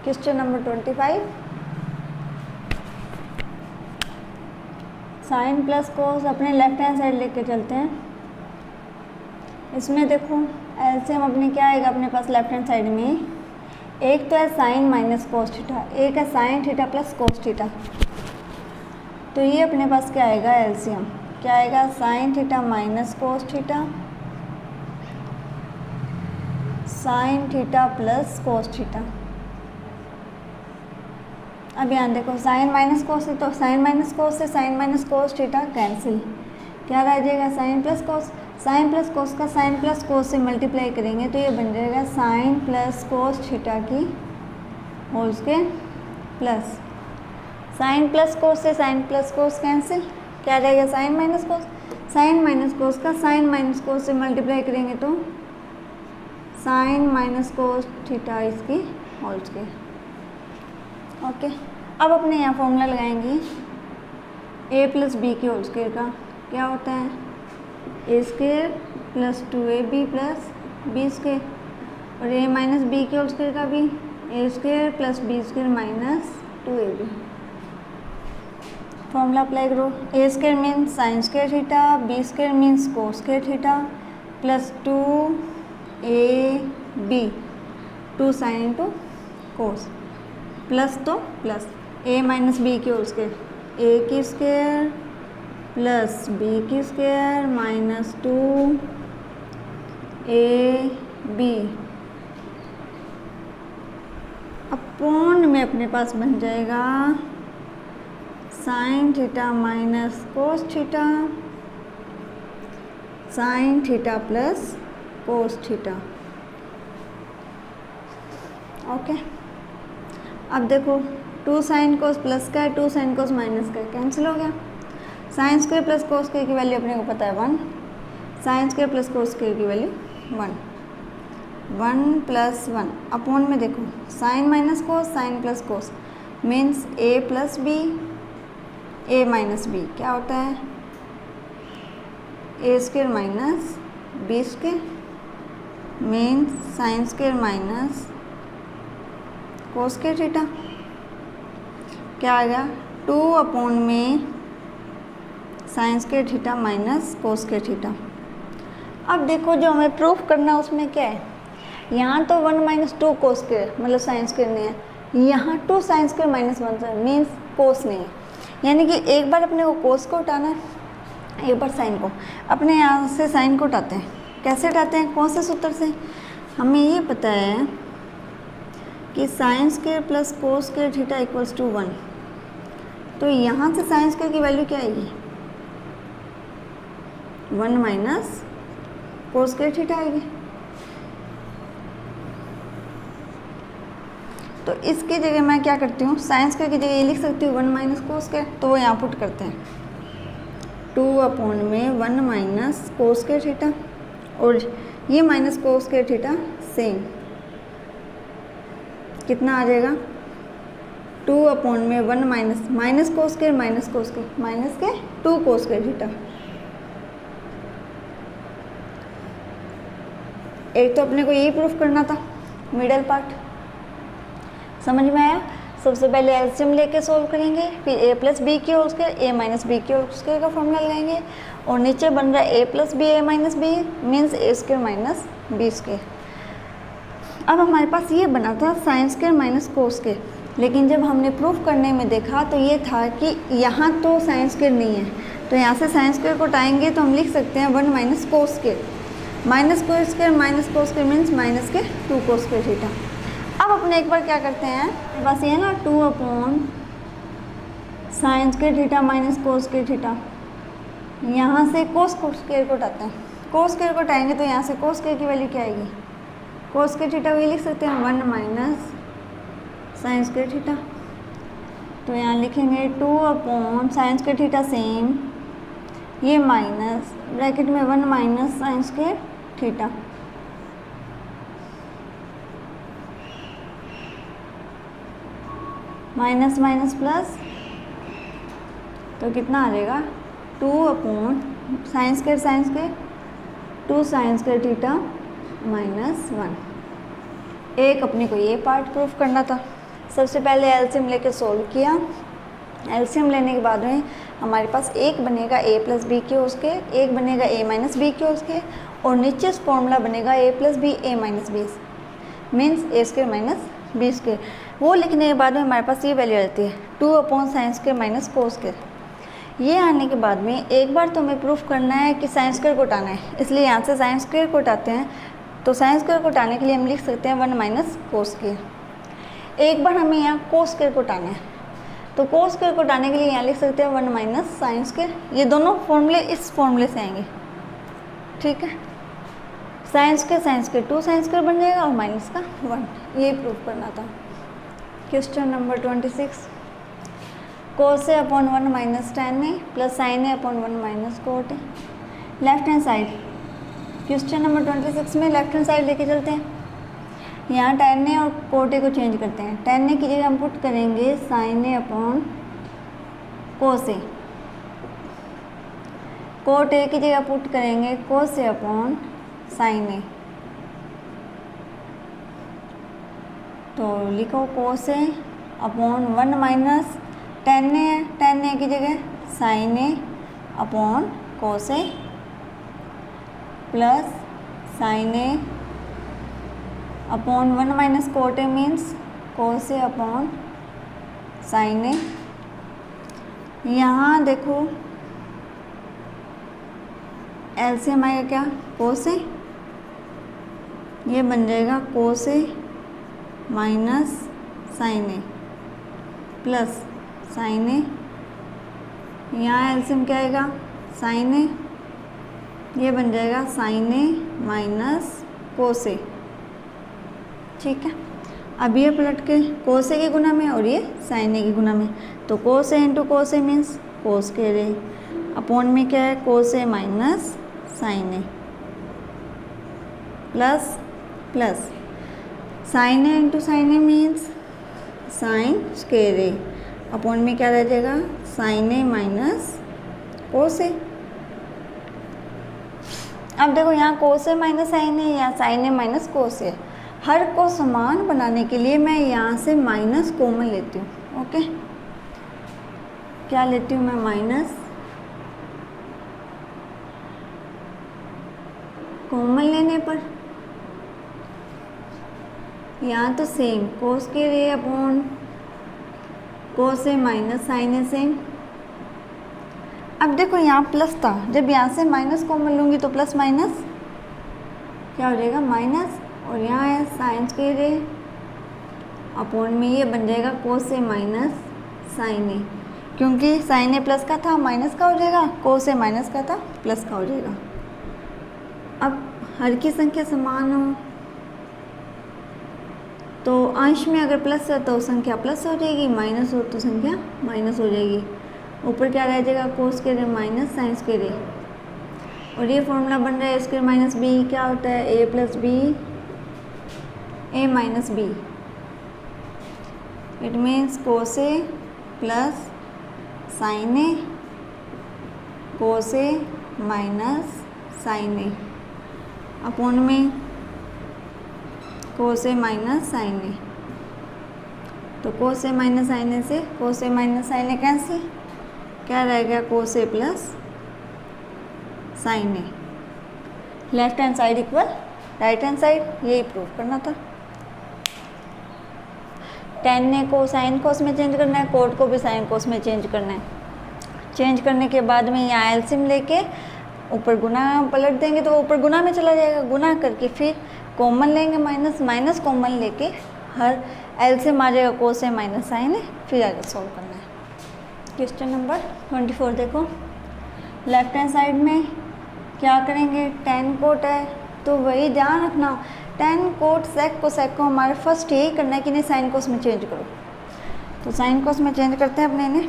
Question number 25, sine plus cos अपने left hand side लेके चलते हैं। इसमें देखो एलसीएम अपने क्या आएगा अपने पास लेफ्ट हैंड साइड में, एक तो है साइन माइनस कोस थीटा, एक है sign theta plus cos theta. तो ये अपने पास क्या आएगा एलसीएम, क्या आएगा sign theta minus cos theta, sine theta plus cos theta. अब यहाँ देखो साइन माइनस कोस है तो साइन माइनस कोस से sine minus cos theta cancel, क्या रह जाएगा sine plus cos. Sine plus cos का साइन प्लस कोस से मल्टीप्लाई करेंगे तो ये बन जाएगा साइन प्लस कोस थीटा की whole square plus sine plus cos से साइन प्लस कोस कैंसिल, क्या रहेगा sine minus cos. Sine minus cos का साइन माइनस कोस से मल्टीप्लाई करेंगे तो साइन माइनस कोस थीटा इसकी होल स्क्वायर। ओके, अब अपने यहाँ फॉर्मूला लगाएंगे ए प्लस बी के होल स्क्वायर का, क्या होता है a square plus 2ab plus b square, और ए माइनस बी के होल स्क्वायर का भी a square plus b square minus 2ab। Formula apply करो, a square means sine square theta, b square means cos square theta plus 2ab 2 sine into cos plus तो plus a minus b की whole square, a की square plus b की square minus 2ab upon में अपने पास बन जाएगा sine theta minus cos theta, sine theta plus cos theta. Okay, अब देखो 2 साइन कोस प्लस का है, 2 साइन कोस माइनस का है, कैंसिल हो गया। Sine square plus cos square की वैल्यू अपने को पता है 1, sine square plus cos square की वैल्यू 1, 1 प्लस 1 अपॉन में देखो sine minus cos sine plus cos means a plus b, a minus b क्या होता है a square minus B square means sine square minus cos square theta, क्या आ गया 2 upon में sine square theta minus cos square theta. अब देखो जो हमें प्रूफ करना है उसमें क्या है, यहाँ तो 1 माइनस 2 कोस स्क्वायर मतलब साइन स्क्वायर नहीं है, यहाँ 2 साइन स्क्वायर माइनस 1 मीन्स कोस नहीं है, यानी कि एक बार अपने को कोस को उठाना है, एक बार साइन को। अपने यहाँ से साइन को उठाते हैं, कैसे उठाते हैं कौन से सूत्र से, हमें ये पता है कि sine square plus cos square theta equals to 1, तो यहाँ से साइन स्क्वायर की वैल्यू क्या आएगी 1 माइनस कोस स्क्वायर थीटा आएगी। तो इसकी जगह मैं क्या करती हूँ साइन स्क्वायर की जगह ये लिख सकती हूँ 1 माइनस कोस स्क्वायर, तो वो यहाँ पुट करते हैं 2 अपॉन में 1 माइनस कोस स्क्वायर थीटा, और ये minus cos square theta same कितना आ जाएगा 2 अपॉन में 1 minus minus cos square minus cos square minus के 2 कोस स्क्वायर थीटा। एक तो अपने को यही प्रूफ करना था मिडल पार्ट, समझ में आया। सबसे पहले एलसीएम लेके सोल्व करेंगे, फिर ए प्लस बी की होल स्क्वायर ए माइनस बी की होल स्क्वायर का फॉर्मूला लगाएंगे, और नीचे बन रहा है a plus b a minus B means a square minus B square. अब हमारे पास ये बना था sign square minus cos square, लेकिन जब हमने प्रूफ करने में देखा तो ये था कि यहाँ तो साइन स्क्वायर नहीं है, तो यहाँ से साइन स्क्वायर को उठाएंगे तो हम लिख सकते हैं 1 minus cos square, minus cos square minus cos square means minus के 2 कोस स्क्वायर थीटा। अब अपने एक बार क्या करते हैं बस ये ना 2 upon sine square theta minus cos square theta, यहाँ से कोस स्क्वायर को उठाते हैं, कोस स्क्वायर को उठाएंगे तो यहाँ से कोस स्क्वायर की वैल्यू क्या आएगी कोस स्क्वायर थीटा, वही लिख सकते हैं 1 माइनस साइन स्क्वायर थीटा। तो यहाँ लिखेंगे 2 upon sine square theta same, ये माइनस ब्रैकेट में 1 minus sign square theta, minus minus plus, तो कितना आ जाएगा 2 upon sine square 2 sign square theta minus 1। एक अपने को ये पार्ट प्रूफ करना था, सबसे पहले एलसीएम लेके सोल्व किया। एलसीएम लेने के बाद में हमारे पास एक बनेगा a प्लस बी के उसके, एक बनेगा a माइनस बी के उसके, और नीचे फॉर्मूला बनेगा a plus B a minus B, means a square minus B square. वो लिखने के बाद में हमारे पास ये वैल्यू रहती है 2/sin square minus cos square. ये आने के बाद में एक बार तो हमें प्रूफ करना है कि साइन स्क्वायर को हटाना है, इसलिए यहाँ से साइन स्क्वायर को हटाते हैं। तो साइन स्क्वायर को हटाने के लिए हम लिख सकते हैं 1 माइनस कोस स्क्वायर। एक बार हमें यहाँ कोस स्क्वायर को हटाना है, तो कोस स्क्वायर को हटाने के लिए यहाँ लिख सकते हैं 1 माइनस साइन स्क्वायर। ये दोनों फॉर्मूले इस फॉर्मूले से आएंगे, ठीक है। साइन स्क्वायर 2 साइन स्क्वायर बन जाएगा और माइनस का 1, ये प्रूफ करना था। Question number 26, cos A upon 1 minus tan A plus sine A upon 1 minus cot A. Left hand side, question number 26 में लेफ्ट हैंड साइड लेके चलते हैं। यहाँ टेन ए और कोट ए को चेंज करते हैं। टेन ए की जगह हम पुट करेंगे sine A upon cos A, cot A की जगह पुट करेंगे कोस ए अपॉन साइन ए। तो लिखो cos A upon 1 minus tan A की जगह sine A upon cos A plus sine A upon 1 minus cot A means cos A upon sine A. यहाँ देखो LCM आएगा क्या, कोस ए, ये बन जाएगा कोस A minus sine A plus sine A. यहाँ एलसीएम क्या आएगा, साइन ए, ये बन जाएगा साइन ए माइनस कोस ए, ठीक है। अब ये पलट के कोस ए के गुना में और ये साइन ए के गुना में, तो कोस ए इंटू कोस ए मीन्स कोस स्क्वायर ए, अपॉन में क्या है कोस A minus sine A plus plus sine A into sine A means sine square A, upon में क्या रह जाएगा साइन ए माइनस कोस ए। अब देखो यहाँ कोस ए माइनस साइन ए या साइन ए माइनस कोस ए, हर को समान बनाने के लिए मैं यहाँ से माइनस कॉमन लेती हूँ, ओके। क्या लेती हूँ मैं, माइनस कॉमन लेने पर यहाँ तो सेम कोस के रे upon cos A minus sine A same. अब देखो यहाँ प्लस था, जब यहाँ से माइनस कॉमन लूँगी तो प्लस माइनस क्या हो जाएगा माइनस, और यहाँ है साइन के रे अपॉन में ये बन जाएगा कोस ए माइनस साइन ए, क्योंकि साइन ए प्लस का था माइनस का हो जाएगा, कोस ए माइनस का था प्लस का हो जाएगा। अब हर की संख्या समान हो तो अंश में अगर प्लस है तो संख्या प्लस हो जाएगी, माइनस हो तो संख्या माइनस हो जाएगी। ऊपर क्या रह जाएगा कोस के रे माइनस साइन के रे, और ये फॉर्मूला बन रहा है स्क्वायर माइनस बी, क्या होता है a plus b a minus b, it means cos A plus sine A cos A minus sine A, upon में cos A minus sine A. तो कोस ए माइनस साइन ए से cos A minus sine A cancel, क्या रहेगा cos A plus sine A. Left hand side equal right hand side, यही prove करना था। Ten ए को sine cos में change करना है, कोट को भी साइन कोस में चेंज करना है। चेंज करने के बाद में यहाँ एलसीएम लेके ऊपर गुना पलट देंगे तो ऊपर गुना में चला जाएगा, गुना करके फिर कॉमन लेंगे माइनस, माइनस कॉमन लेके हर एलसीएम आ जाएगा कोस ए माइनस साइन ए, फिर आगे सॉल्व करना है। क्वेश्चन नंबर 24 देखो, लेफ्ट हैंड साइड में क्या करेंगे, टेन कोट है तो वही ध्यान रखना, टेन कोट सेक को हमारे फर्स्ट यही करना है कि नहीं साइन कोस में चेंज करो। तो साइन कोस में चेंज करते हैं अपने ने,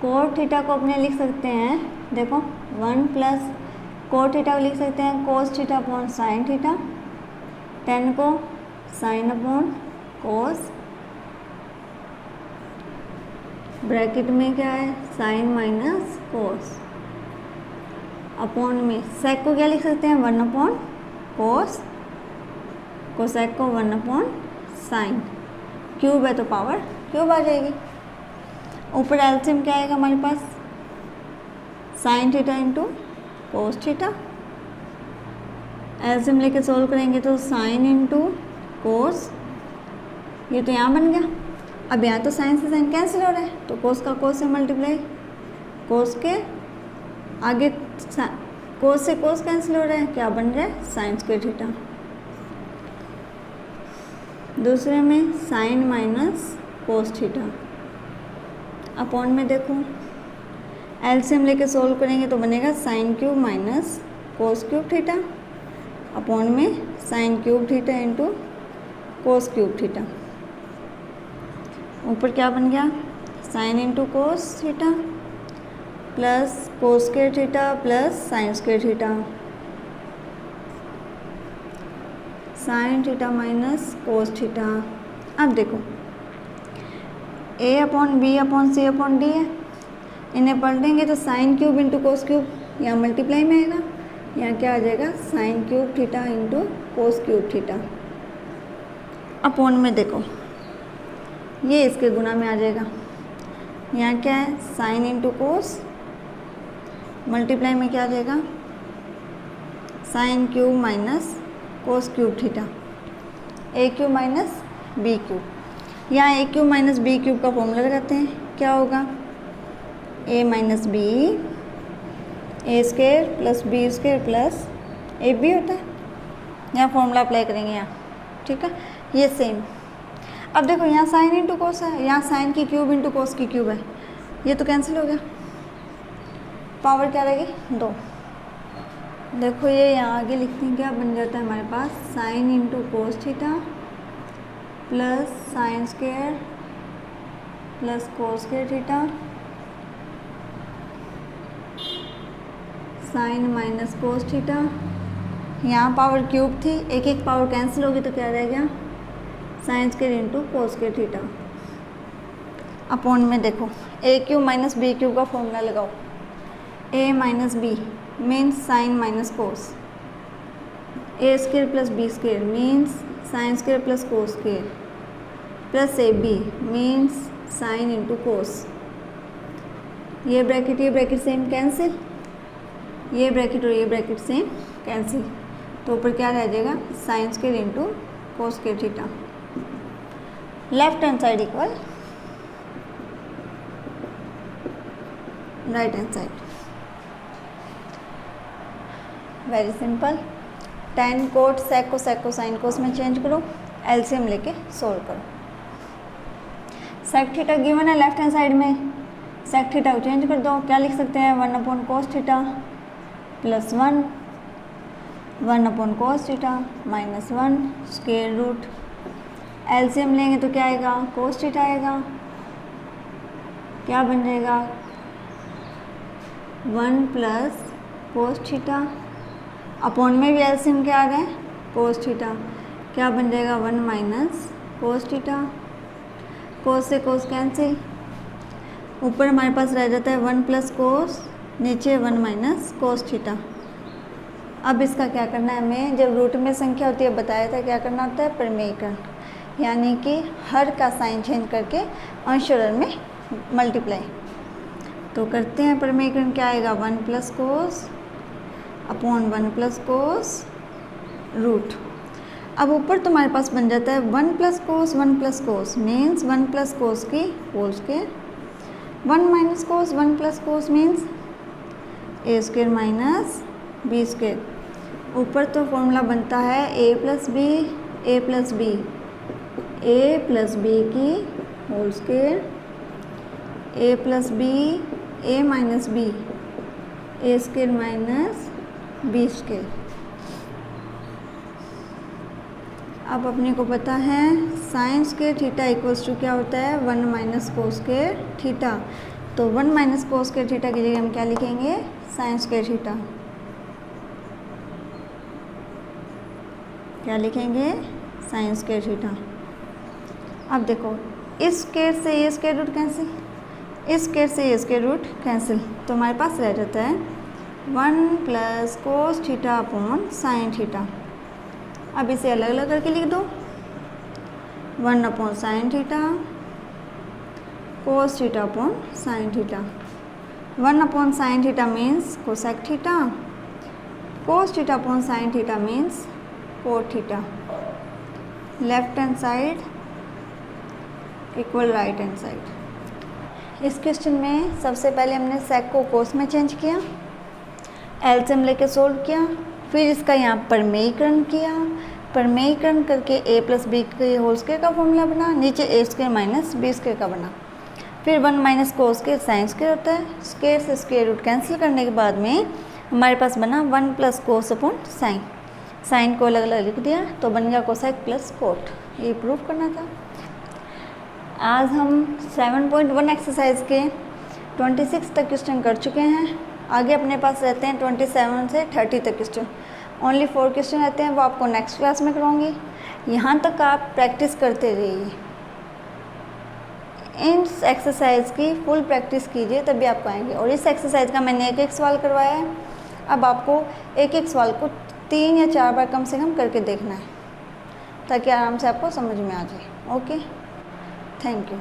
कोट थीटा को अपने लिख सकते हैं, देखो 1 प्लस कोट थीटा को लिख सकते हैं कोस theta upon sine theta, ten को साइन अपॉन कोस, ब्रैकेट में क्या है साइन माइनस कोस, अपॉन में सेक को क्या लिख सकते हैं 1 अपॉन कोस, कोसेक को 1/sin, क्यूब है तो पावर क्यूब आ जाएगी। ऊपर एलसीएम क्या आएगा हमारे पास, sin theta into cos theta. LCM लेके सोल्व करेंगे तो sin इंटू कोस, ये तो यहाँ बन गया। अब यहाँ तो साइन से साइन कैंसिल हो रहा है, तो कोस का कोस से मल्टीप्लाई, कोस के आगे कोस से कोस कैंसिल हो रहा है, क्या बन रहा है, साइन स्क्वायर थीटा। दूसरे में sine minus cos theta. Upon में देखो एलसीएम लेके सोल्व करेंगे तो बनेगा sine cube minus cos cube theta, upon में sine cube theta into cos cube theta. ऊपर क्या बन गया, sine into cos theta plus cos square theta plus sine square theta, sine theta minus cos theta. अब देखो a upon b upon c upon d है, इन्हें पलटेंगे तो sine cube into cos cube यहाँ मल्टीप्लाई में आएगा, यहाँ क्या आ जाएगा, sine cube theta into cos cube theta. Upon में देखो ये इसके गुना में आ जाएगा, यहाँ क्या है, साइन इंटू कोस, मल्टीप्लाई में क्या आ जाएगा, sine cube minus cos cube theta, a cube minus b cube. यहाँ a cube minus b cube का फॉर्मूला लगाते हैं, क्या होगा, a minus b a square plus b square plus a b होता है। यहाँ फॉर्मूला अप्लाई करेंगे यहाँ, ठीक है, ये सेम। अब देखो यहाँ साइन इंटू कोस है, यहाँ साइन की क्यूब इंटू कोस की क्यूब है, ये तो कैंसिल हो गया, पावर क्या रहेगी, 2। देखो ये यहाँ आगे लिखते हैं, क्या बन जाता है हमारे पास, sine into cos theta plus sine square plus cos square theta, sine minus cos theta. यहाँ पावर क्यूब थी, एक एक पावर कैंसिल होगी तो क्या रह गया, sine square into cos square theta. Upon में देखो a cube minus b cube का फॉर्मूला लगाओ, a minus B means sine minus cos, a square plus b square means sine square plus cos square plus a b means sine into cos. ये bracket same cancel, ये bracket और ये bracket same cancel, तो ऊपर क्या रह जाएगा, sine square into cos square theta. Left hand side equal right hand side, very simple. tan cot sec को साइन को उसमें चेंज करो, एलसीएम लेके सोल्व करो। सेक थीटा गिवन है लेफ्ट हैंड साइड में, सेक थीटा को चेंज कर दो, क्या लिख सकते हैं, 1 upon cos theta plus 1, 1 upon cos theta minus 1 square root. LCM लेंगे तो क्या आएगा, कोस थीटा आएगा, क्या बन जाएगा, 1 प्लस कोस थीटा, अपॉन में भी एलसीएम क्या आ रहा है, कोस थीटा, क्या बन जाएगा, 1 माइनस कोस थीटा, कोस से कोस कैंसिल, ऊपर हमारे पास रह जाता है 1 प्लस कोस, नीचे 1 माइनस कोस थीटा। अब इसका क्या करना है हमें, जब रूट में संख्या होती है बताया था क्या करना होता है, प्रमेयकरण, यानी कि हर का साइन चेंज करके अंश और हर में मल्टीप्लाई। तो करते हैं प्रमेयकरण, क्या आएगा, 1 plus cos upon 1 plus cos root. अब ऊपर तुम्हारे पास बन जाता है 1 plus cos means 1 plus cos की whole square, 1 minus cos 1 plus cos means a square minus B square. ऊपर तो फॉर्मूला बनता है ए प्लस बी की whole square, a plus b a minus b a square minus B square. अब अपने को पता है sine square theta equals to क्या होता है, 1 माइनस कोस स्क्वायर थीटा। तो 1 माइनस कोस स्क्वायर थीटा की जगह हम क्या लिखेंगे, साइन स्क्वायर थीटा। क्या लिखेंगे, साइन स्क्वायर थीटा। अब देखो इस स्क्वायर से ये स्क्वायर रूट कैंसिल, इस स्क्वायर से ये स्क्वायर रूट कैंसिल, तो हमारे पास रह जाता है 1 plus cos theta upon sine theta. अब इसे अलग अलग करके लिख दो, 1/sin theta cos theta upon sin theta. 1/sin theta means cosec theta, cos theta upon sin theta means cot theta. Left hand side equal right hand side. इस question में सबसे पहले हमने सेक को कोस में चेंज किया, एलसीएम लेके सोल्व किया, फिर इसका यहाँ परमेयीकरण किया, परमेयीकरण करके a प्लस बी के होल स्क्वायर का फॉर्मूला बना, नीचे a square minus B square का बना। फिर 1 minus cos square sine square होता है, स्क्वायर से स्क्वायर रूट कैंसिल करने के बाद में हमारे पास बना 1 plus cos upon sine. Sine को अलग अलग लिख दिया तो बन गया कोसेक प्लस कोट। ये प्रूफ करना था। आज हम 7.1 एक्सरसाइज के 26 तक क्वेश्चन कर चुके हैं। आगे अपने पास रहते हैं 27 से 30 तक क्वेश्चन। ओनली 4 क्वेश्चन रहते हैं, वो आपको नेक्स्ट क्लास में कराऊंगी। यहाँ तक आप प्रैक्टिस करते रहिए, इन एक्सरसाइज की फुल प्रैक्टिस कीजिए तभी आपको आएंगे। और इस एक्सरसाइज का मैंने एक सवाल करवाया है, अब आपको एक सवाल को 3 या 4 बार कम से कम करके देखना है ताकि आराम से आपको समझ में आ जाए। Okay, thank you.